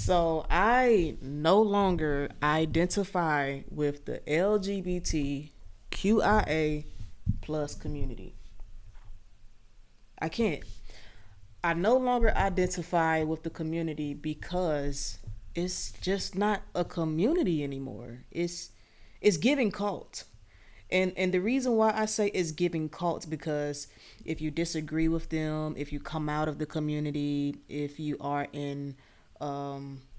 So I no longer identify with the LGBTQIA plus community. I can't. I no longer identify with the community because it's just not a community anymore. It's giving cult. And the reason why I say it's giving cults because if you disagree with them, if you come out of the community, if you are in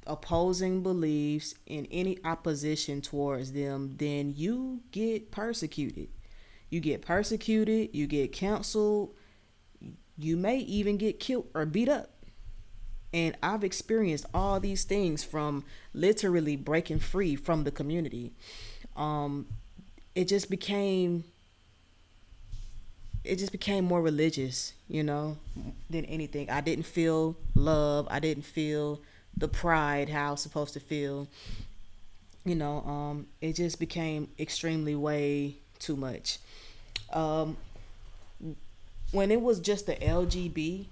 opposing beliefs, in any opposition towards them, then you get persecuted. You get persecuted, you get canceled, you may even get killed or beat up. And I've experienced all these things from literally breaking free from the community. Um, it just became it just became more religious, than anything. I didn't feel love. I didn't feel the pride how I was supposed to feel. It just became extremely way too much. Um, when it was just the LGB,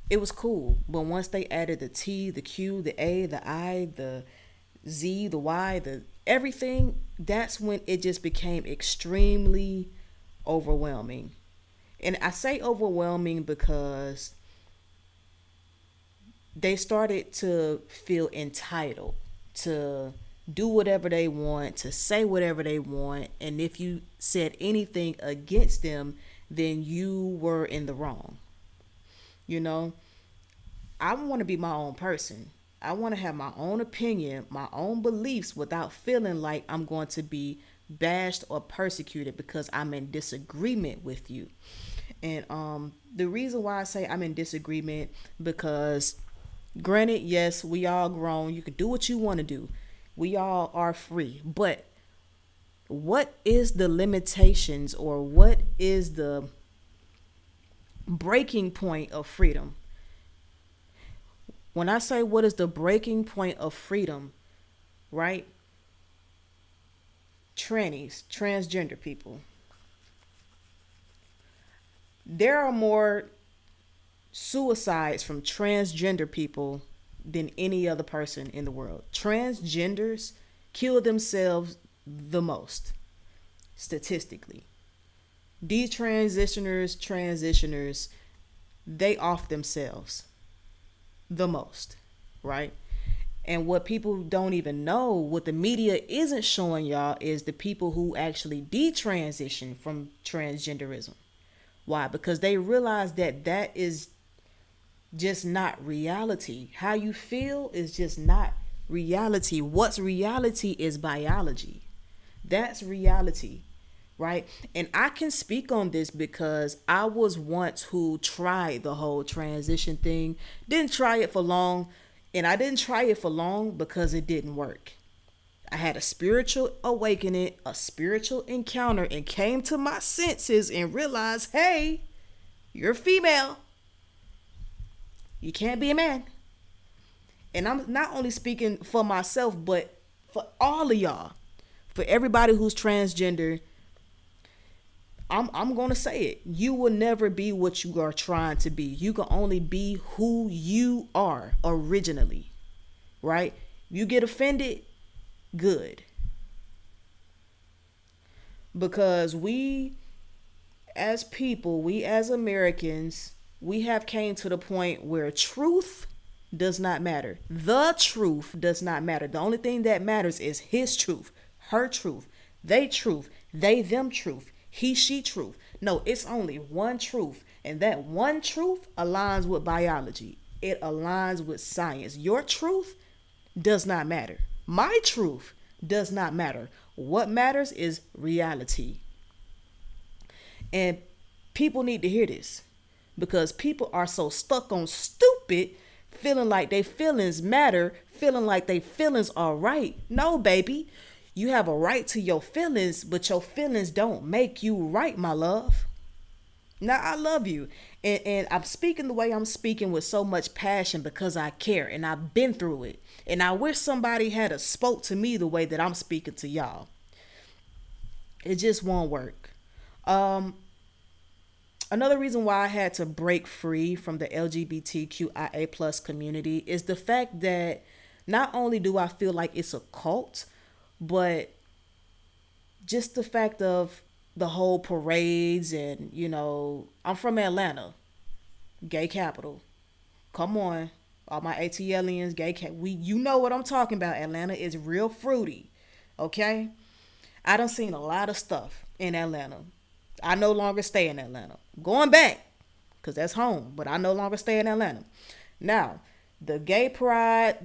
it was cool. But once they added the T, the Q, the A, the I, the Z, the Y, the everything, that's when it just became extremely overwhelming. And I say overwhelming because they started to feel entitled to do whatever they want, to say whatever they want. And if you said anything against them, then you were in the wrong. You know, I want to be my own person. I want to have my own opinion, my own beliefs without feeling like I'm going to be bashed or persecuted because I'm in disagreement with you. And the reason why I say I'm in disagreement because granted, yes, we all grown. You can do what you want to do. We all are free. But what is the limitations or what is the breaking point of freedom? When I say what is the breaking point of freedom, right? Trannies, transgender people. There are more suicides from transgender people than any other person in the world. Transgenders kill themselves the most, statistically. Transitioners, they off themselves the most, right? And what people don't even know, what the media isn't showing y'all, is the people who actually detransition from transgenderism. Why? Because they realize that that is just not reality. How you feel is just not reality. What's reality is biology. That's reality, right? And I can speak on this because I was once who tried the whole transition thing. Didn't try it for long, and I didn't try it for long because it didn't work. I had a spiritual awakening, a spiritual encounter, and came to my senses and realized, hey, you're female. You can't be a man. And I'm not only speaking for myself, but for all of y'all, for everybody who's transgender. I'm going to say it. You will never be what you are trying to be. You can only be who you are originally, right? You get offended, good. Because we as people, we as Americans, we have came to the point where truth does not matter. The truth does not matter. The only thing that matters is his truth, her truth, they, them truth, he, she truth. No, it's only one truth. And that one truth aligns with biology. It aligns with science. Your truth does not matter. My truth does not matter. What matters is reality. And people need to hear this because people are so stuck on stupid, feeling like their feelings matter, feeling like their feelings are right. No, baby. You have a right to your feelings, but your feelings don't make you right, my love. Now, I love you. And I'm speaking the way I'm speaking with so much passion because I care and I've been through it. And I wish somebody had a spoke to me the way that I'm speaking to y'all. It just won't work. Um, Another reason why I had to break free from the LGBTQIA plus community is the fact that not only do I feel like it's a cult, but just the fact of the whole parades and, I'm from Atlanta, gay capital. Come on, all my ATLians, you know what I'm talking about. Atlanta is real fruity, okay? I done seen a lot of stuff in Atlanta. I no longer stay in Atlanta. Going back, because that's home, but I no longer stay in Atlanta. Now, the gay pride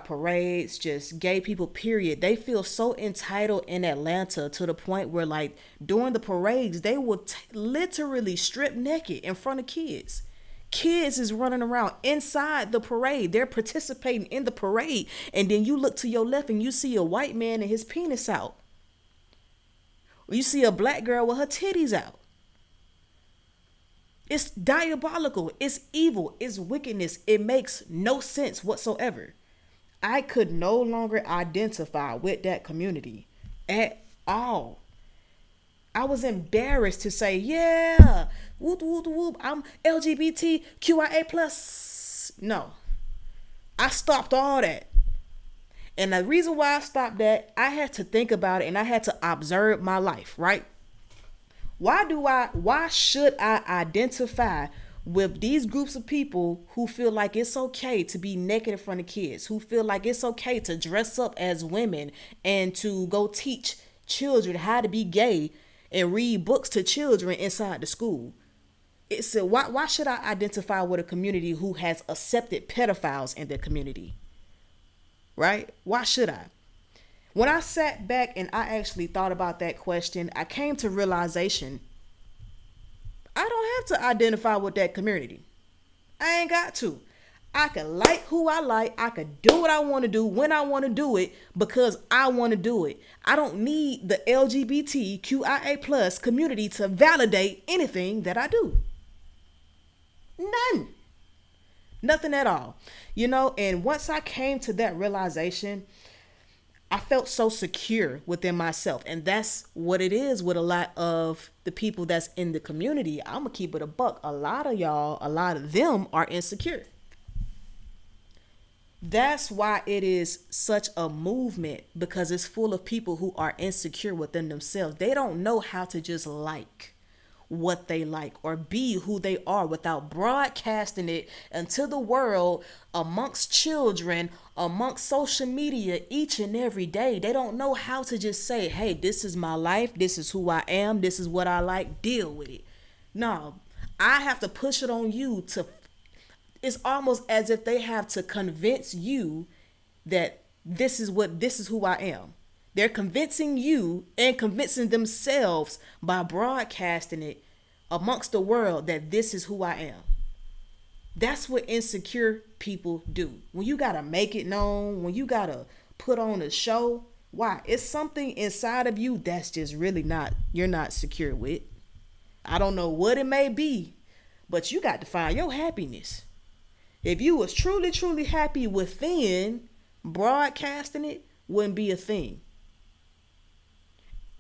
parades, just gay people, period. They feel so entitled in Atlanta to the point where, like, during the parades, they will literally strip naked in front of kids. Kids is running around inside the parade. They're participating in the parade. And then you look to your left and you see a white man and his penis out. Or you see a black girl with her titties out. It's diabolical. It's evil. It's wickedness. It makes no sense whatsoever. I could no longer identify with that community at all. I was embarrassed to say, yeah, whoop, whoop, whoop, I'm LGBTQIA plus. No, I stopped all that. And the reason why I stopped that, I had to think about it and I had to observe my life, right? Why should I identify with these groups of people who feel like it's okay to be naked in front of kids, who feel like it's okay to dress up as women and to go teach children how to be gay and read books to children inside the school? It's why should I identify with a community who has accepted pedophiles in their community? Right? Why should I? When I sat back and I actually thought about that question, I came to realization I don't have to identify with that community. I ain't got to. I can like who I like. I can do what I want to do when I want to do it because I want to do it. I don't need the LGBTQIA plus community to validate anything that I do. None. Nothing at all. And once I came to that realization, I felt so secure within myself. And that's what it is with a lot of the people that's in the community. I'm going to keep it a buck. A lot of them are insecure. That's why it is such a movement, because it's full of people who are insecure within themselves. They don't know how to just like what they like or be who they are without broadcasting it into the world, amongst children, amongst social media each and every day. They don't know how to just say, hey, this is my life, this is who I am, this is what I like, deal with it. No, I have to push it on you to, it's almost as if they have to convince you that this is who I am. They're convincing you and convincing themselves by broadcasting it amongst the world that this is who I am. That's what insecure people do. When you got to make it known, when you got to put on a show, why? It's something inside of you that's just really you're not secure with. I don't know what it may be, but you got to find your happiness. If you was truly, truly happy within, broadcasting it wouldn't be a thing.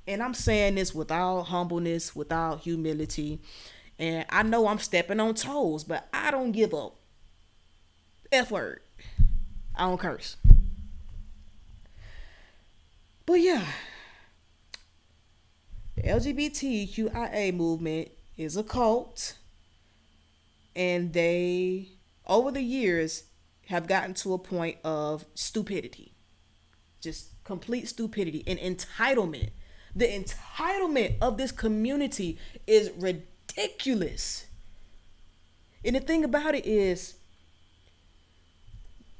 And I'm saying this without humbleness, without humility. And I know I'm stepping on toes, but I don't give a F word. I don't curse. But yeah, the LGBTQIA movement is a cult. And they, over the years, have gotten to a point of stupidity. Just complete stupidity and entitlement. The entitlement of this community is ridiculous. And the thing about it is,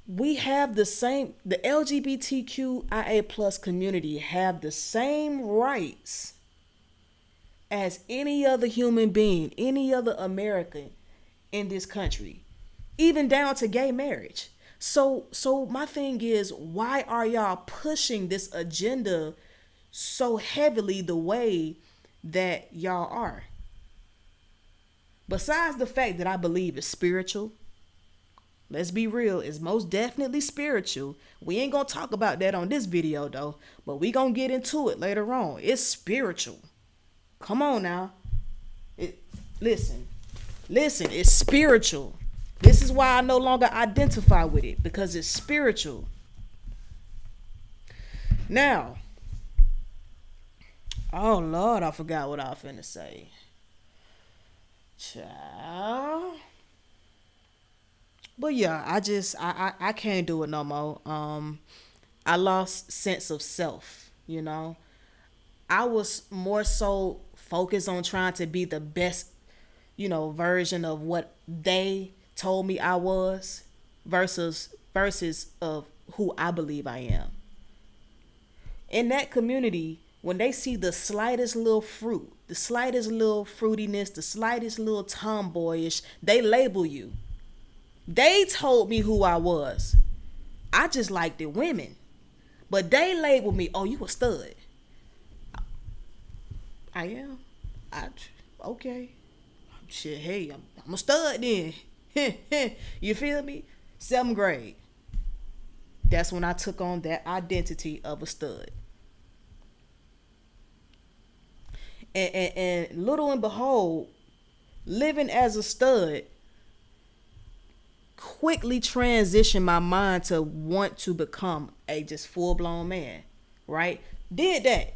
we have the LGBTQIA plus community have the same rights as any other human being, any other American in this country, even down to gay marriage. So my thing is, why are y'all pushing this agenda so heavily the way that y'all are? Besides the fact that I believe it's spiritual, let's be real, it's most definitely spiritual. We ain't gonna talk about that on this video though, but we gonna get into it later on. It's spiritual. Come on now. Listen, listen, it's spiritual. This is why I no longer identify with it, because it's spiritual. Now, oh Lord, I forgot what I was finna say. Child. But yeah, I can't do it no more. I lost sense of self, you know. I was more so focused on trying to be the best, version of what they told me I was versus of who I believe I am. In that community, when they see the slightest little fruit, the slightest little fruitiness, the slightest little tomboyish, they label you. They told me who I was. I just liked the women. But they labeled me, oh, you a stud. I am. Okay. Shit, hey, I'm a stud then. You feel me? 7th grade. That's when I took on that identity of a stud. And little and behold, living as a stud quickly transitioned my mind to want to become a just full-blown man, right? Did that.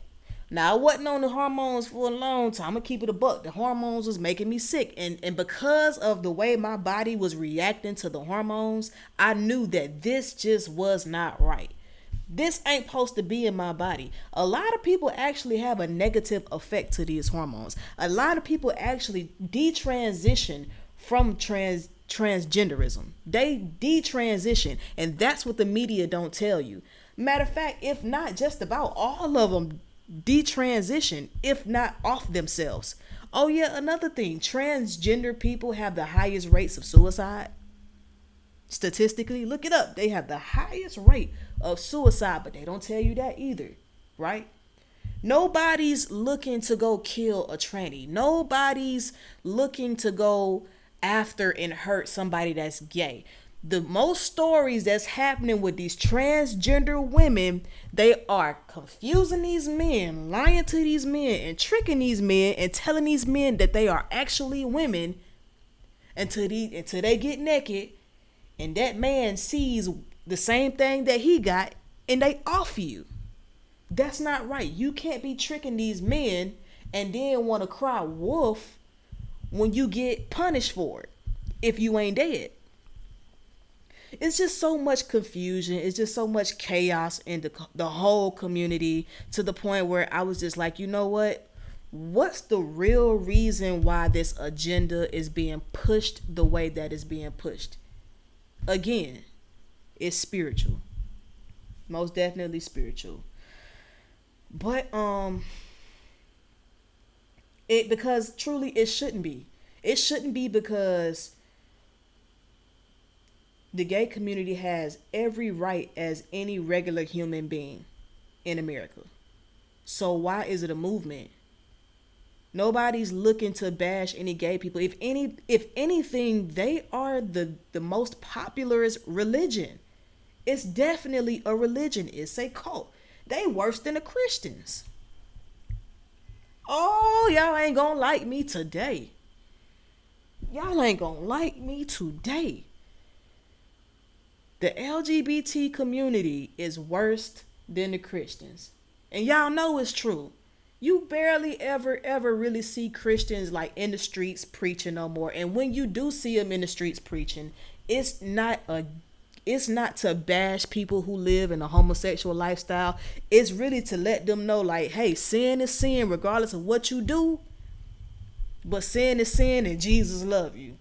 Now, I wasn't on the hormones for a long time. I'm gonna keep it a buck. The hormones was making me sick. And because of the way my body was reacting to the hormones, I knew that this just was not right. This ain't supposed to be in my body. A lot of people actually have a negative effect to these hormones. A lot of people actually detransition from transgenderism. They detransition, and that's what the media don't tell you. Matter of fact, if not just about all of them detransition, if not off themselves. Oh yeah, another thing, transgender people have the highest rates of suicide. Statistically, look it up. They have the highest rate of suicide, but they don't tell you that either, right? Nobody's looking to go kill a tranny. Nobody's looking to go after and hurt somebody that's gay. The most stories that's happening with these transgender women, they are confusing these men, lying to these men, and tricking these men, and telling these men that they are actually women until they get naked, and that man sees the same thing that he got, and they off you. That's not right. You can't be tricking these men and then want to cry wolf when you get punished for it if you ain't dead. It's just so much confusion. It's just so much chaos in the whole community, to the point where I was just like, you know what? What's the real reason why this agenda is being pushed the way that it's being pushed? Again, it's spiritual. Most definitely spiritual. But because truly it shouldn't be. It shouldn't be, because the gay community has every right as any regular human being in America. So why is it a movement? Nobody's looking to bash any gay people. If anything, they are the most popular religion. It's definitely a religion. It's a cult. They worse than the Christians. Oh, y'all ain't gonna like me today. Y'all ain't gonna like me today. The LGBT community is worse than the Christians. And y'all know it's true. You barely ever really see Christians like in the streets preaching no more. And when you do see them in the streets preaching, it's not to bash people who live in a homosexual lifestyle. It's really to let them know, like, hey, sin is sin regardless of what you do. But sin is sin and Jesus love you.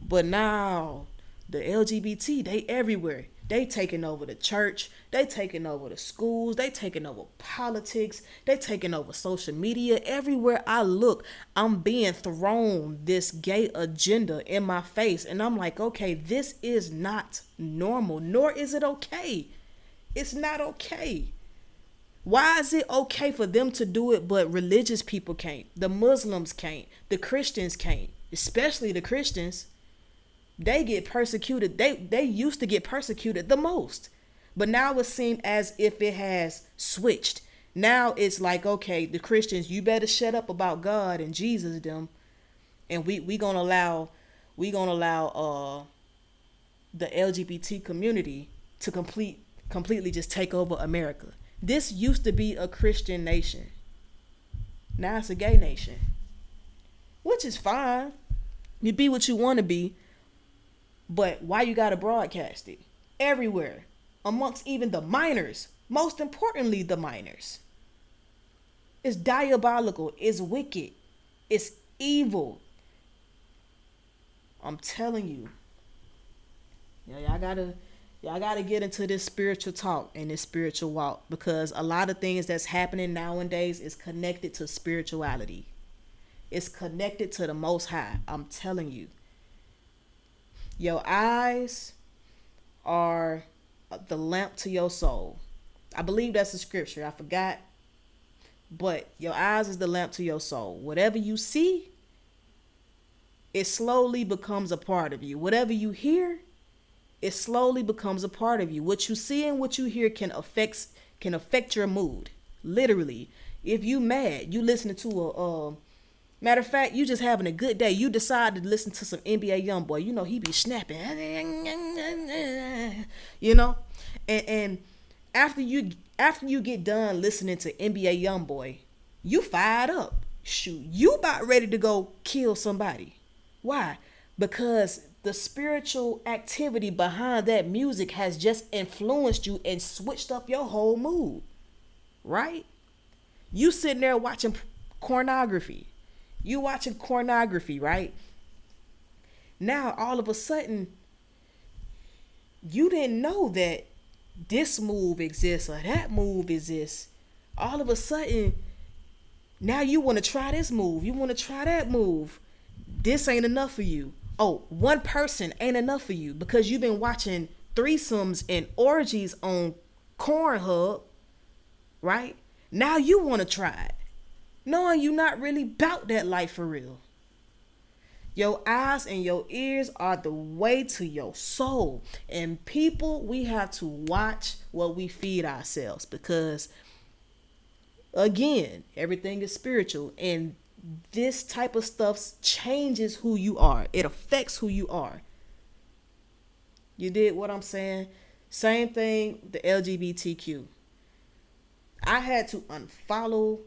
But now the LGBT, they everywhere. They taking over the church. They taking over the schools. They taking over politics. They taking over social media. Everywhere I look, I'm being thrown this gay agenda in my face. And I'm like, okay, this is not normal, nor is it okay. It's not okay. Why is it okay for them to do it, but religious people can't? The Muslims can't. The Christians can't. Especially the Christians. They get persecuted. They used to get persecuted the most. But now it seems as if it has switched. Now it's like, okay, the Christians, you better shut up about God and Jesus them. and we gonna allow the LGBT community to completely just take over America. This used to be a Christian nation. Now it's a gay nation, which is fine. You be what you want to be, but why you gotta broadcast it everywhere, amongst even the minors? Most importantly, the minors. It's diabolical. It's wicked. It's evil. I'm telling you. Y'all gotta get into this spiritual talk and this spiritual walk, because a lot of things that's happening nowadays is connected to spirituality. It's connected to the Most High. I'm telling you. Your eyes are the lamp to your soul. I believe that's a scripture. I forgot. But your eyes is the lamp to your soul. Whatever you see, it slowly becomes a part of you. Whatever you hear, it slowly becomes a part of you. What you see and what you hear can affect your mood. Literally. If you mad, you listening to a matter of fact, you just having a good day. You decide to listen to some NBA YoungBoy. You know he be snapping. You know, and after you get done listening to NBA YoungBoy, you fired up. Shoot, you about ready to go kill somebody. Why? Because the spiritual activity behind that music has just influenced you and switched up your whole mood. Right? You sitting there watching pornography. You watching pornography, right? Now, all of a sudden, you didn't know that this move exists or that move exists. All of a sudden, now you want to try this move. You want to try that move. This ain't enough for you. Oh, one person ain't enough for you because you've been watching threesomes and orgies on Pornhub, right? Now you want to try it, knowing you not really about that life for real. Your eyes and your ears are the way to your soul. And people, we have to watch what we feed ourselves, because again, everything is spiritual, and this type of stuff changes who you are. It affects who you are. You did what I'm saying? Same thing, the LGBTQ. I had to unfollow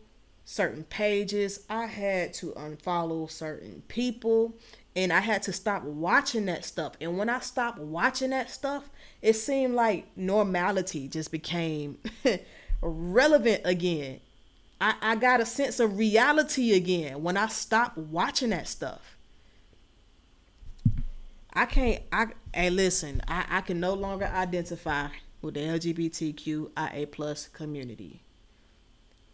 certain pages. I had to unfollow certain people, and I had to stop watching that stuff. And when I stopped watching that stuff, it seemed like normality just became relevant again. I got a sense of reality again when I stopped watching that stuff. I can no longer identify with the LGBTQIA plus community.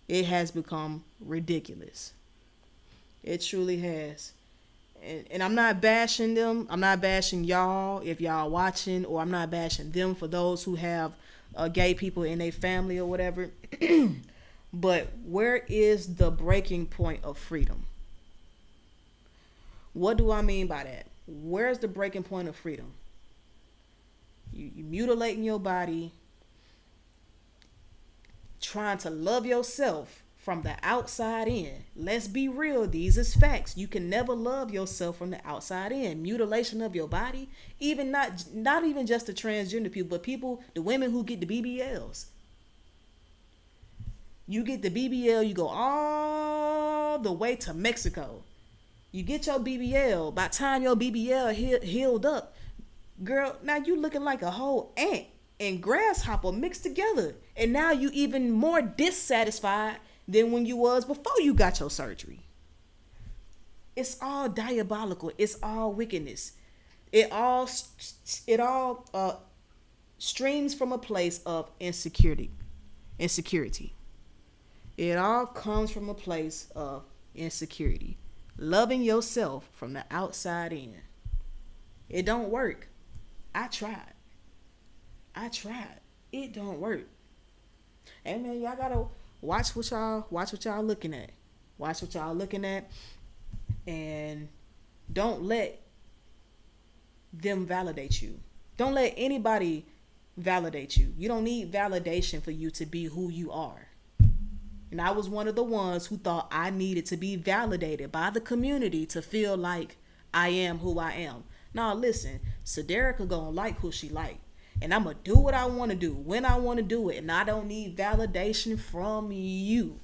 It has become ridiculous. It truly has. And I'm not bashing them. I'm not bashing y'all if y'all watching, or I'm not bashing them for those who have gay people in their family or whatever. But where is the breaking point of freedom? What do I mean by that? Where's the breaking point of freedom? You mutilating your body, trying to love yourself from the outside in. Let's be real, these is facts. You can never love yourself from the outside in. Mutilation of your body, even not even just the transgender people, but the women who get the BBLs. You get the BBL, you go all the way to Mexico. You get your BBL. By the time your BBL healed up, girl, now you looking like a whole ant and grasshopper mixed together. And now you even more dissatisfied than when you was before you got your surgery. It's all diabolical. It's all wickedness. It all streams from a place of insecurity. It all comes from a place of insecurity. Loving yourself from the outside in. It don't work. I tried. It don't work. And man, y'all gotta watch what y'all looking at. Watch what y'all looking at. And don't let them validate you. Don't let anybody validate you. You don't need validation for you to be who you are. And I was one of the ones who thought I needed to be validated by the community to feel like I am who I am. Now listen, Saderica gonna like who she like. And I'm gonna do what I wanna do when I wanna do it. And I don't need validation from you.